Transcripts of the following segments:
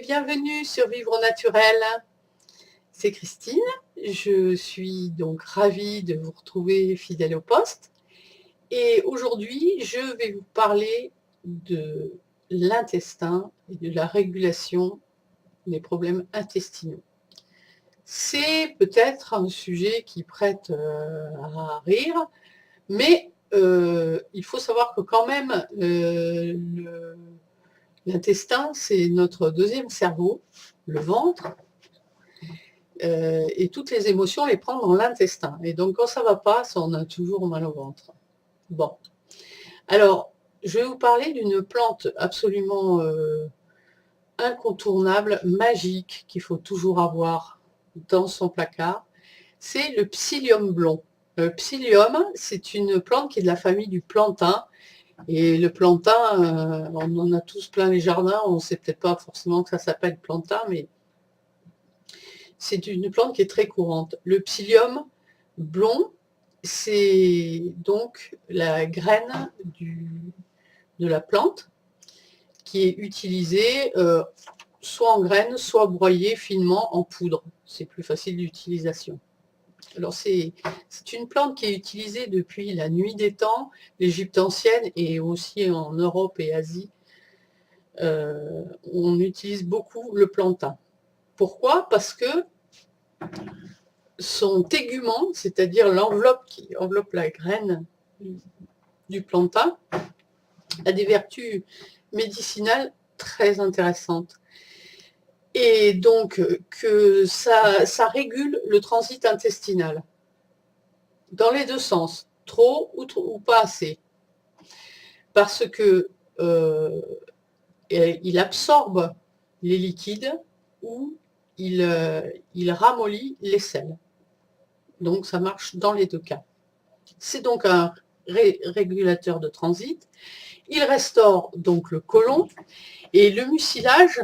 bienvenue sur Vivre au Naturel. C'est Christine. Je suis donc ravie de vous retrouver fidèle au poste. Et aujourd'hui, je vais vous parler de l'intestin et de la régulation des problèmes intestinaux. C'est peut-être un sujet qui prête à rire, mais il faut savoir que quand même, l'intestin, c'est notre deuxième cerveau, le ventre, et toutes les émotions, on les prend dans l'intestin. Et donc, quand ça ne va pas, ça, on a toujours mal au ventre. Bon. Alors, je vais vous parler d'une plante absolument incontournable, magique, qu'il faut toujours avoir dans son placard. C'est le psyllium blond. Le psyllium, c'est une plante qui est de la famille du plantain. Et le plantain, on en a tous plein les jardins, on ne sait peut-être pas forcément que ça s'appelle plantain, mais c'est une plante qui est très courante. Le psyllium blond, c'est donc la graine de la plante qui est utilisée soit en graines, soit broyée finement en poudre. C'est plus facile d'utilisation. Alors c'est une plante qui est utilisée depuis la nuit des temps, l'Égypte ancienne et aussi en Europe et Asie. On utilise beaucoup le plantain. Pourquoi? Parce que son tégument, c'est-à-dire l'enveloppe qui enveloppe la graine du plantain, a des vertus médicinales très intéressantes. Et donc que ça régule le transit intestinal dans les deux sens, trop ou pas assez. Parce que il absorbe les liquides ou il ramollit les selles. Donc ça marche dans les deux cas. C'est donc un régulateur de transit. Il restaure donc le côlon et le mucilage,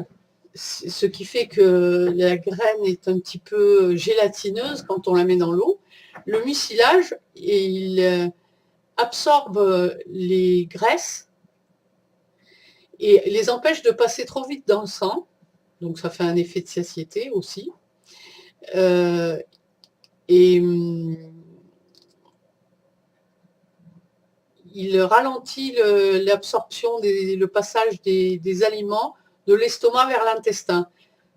ce qui fait que la graine est un petit peu gélatineuse quand on la met dans l'eau. Le mucilage, il absorbe les graisses et les empêche de passer trop vite dans le sang. Donc ça fait un effet de satiété aussi. Et il ralentit l'absorption, le passage des aliments de l'estomac vers l'intestin.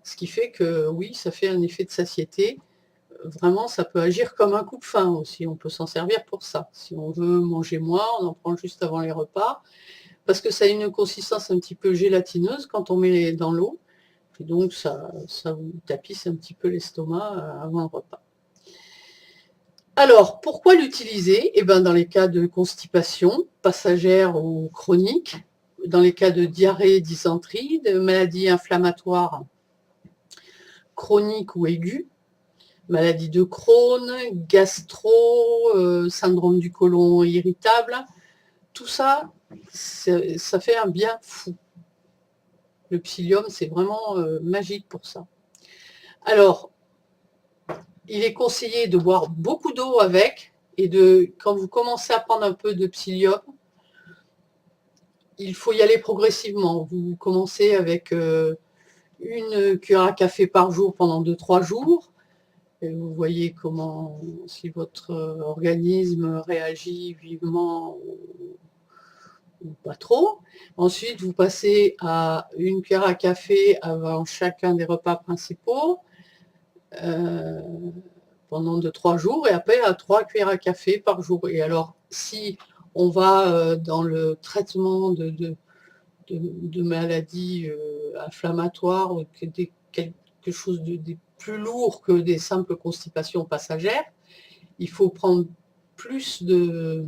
Ce qui fait que oui, ça fait un effet de satiété. Vraiment, ça peut agir comme un coupe-faim aussi. On peut s'en servir pour ça. Si on veut manger moins, on en prend juste avant les repas. Parce que ça a une consistance un petit peu gélatineuse quand on met dans l'eau. Et donc, ça vous tapisse un petit peu l'estomac avant le repas. Alors, pourquoi l'utiliser? Eh bien, dans les cas de constipation, passagère ou chronique, dans les cas de diarrhée, dysenterie, de maladies inflammatoires chroniques ou aiguës, maladie de Crohn, gastro, syndrome du côlon irritable, tout ça, ça fait un bien fou. Le psyllium, c'est vraiment magique pour ça. Alors, il est conseillé de boire beaucoup d'eau avec, et quand vous commencez à prendre un peu de psyllium, il faut y aller progressivement. Vous commencez avec une cuillère à café par jour pendant 2-3 jours. Et vous voyez si votre organisme réagit vivement ou pas trop. Ensuite, vous passez à une cuillère à café avant chacun des repas principaux. Pendant 2-3 jours, et après à 3 cuillères à café par jour. Et alors, si on va dans le traitement de maladies inflammatoires, quelque chose de plus lourd que des simples constipations passagères, il faut prendre plus de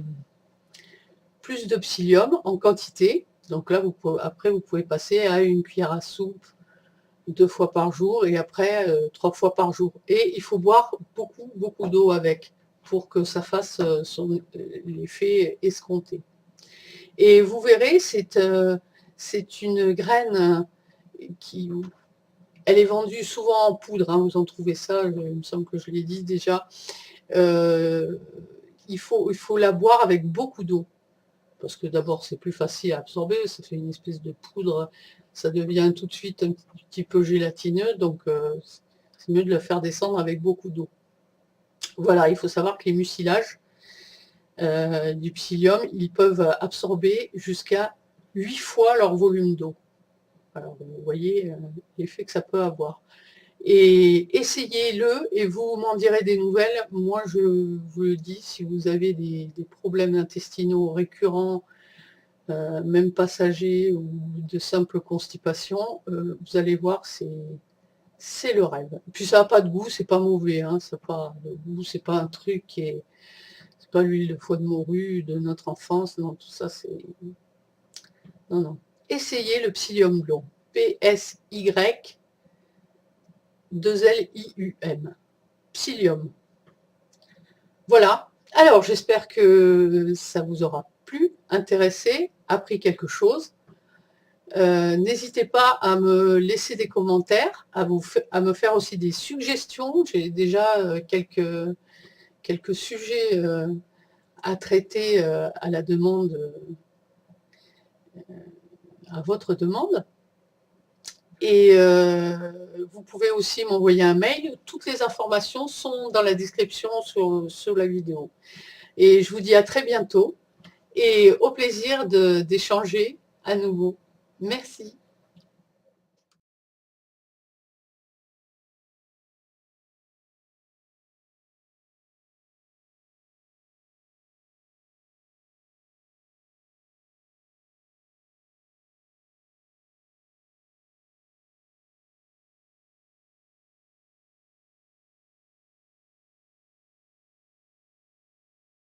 psyllium en quantité. Donc là, après, vous pouvez passer à une cuillère à soupe 2 fois par jour et après 3 fois par jour. Et il faut boire beaucoup d'eau avec pour que ça fasse l'effet escompté. Et vous verrez, c'est une graine elle est vendue souvent en poudre, hein, vous en trouvez ça, il me semble que je l'ai dit déjà. Il faut la boire avec beaucoup d'eau, parce que d'abord c'est plus facile à absorber, ça fait une espèce de poudre ça devient tout de suite un petit peu gélatineux, donc c'est mieux de le faire descendre avec beaucoup d'eau. Voilà, il faut savoir que les mucilages du psyllium, ils peuvent absorber jusqu'à 8 fois leur volume d'eau. Alors, vous voyez l'effet que ça peut avoir. Et essayez-le et vous m'en direz des nouvelles. Moi, je vous le dis, si vous avez des problèmes intestinaux récurrents, même passagers ou de simple constipation, vous allez voir, c'est le rêve. Puis ça n'a pas de goût, c'est pas mauvais, hein, le goût, c'est pas un truc qui est, c'est pas l'huile de foie de morue de notre enfance, non, tout ça c'est, non, non. Essayez le psyllium blond, Psyllium, psyllium. Voilà, alors j'espère que ça vous aura plu, intéressé, appris quelque chose. N'hésitez pas à me laisser des commentaires, à me faire aussi des suggestions. J'ai déjà quelques sujets à traiter à la demande, à votre demande. Et vous pouvez aussi m'envoyer un mail. Toutes les informations sont dans la description sur la vidéo. Et je vous dis à très bientôt et au plaisir d'échanger à nouveau. Merci.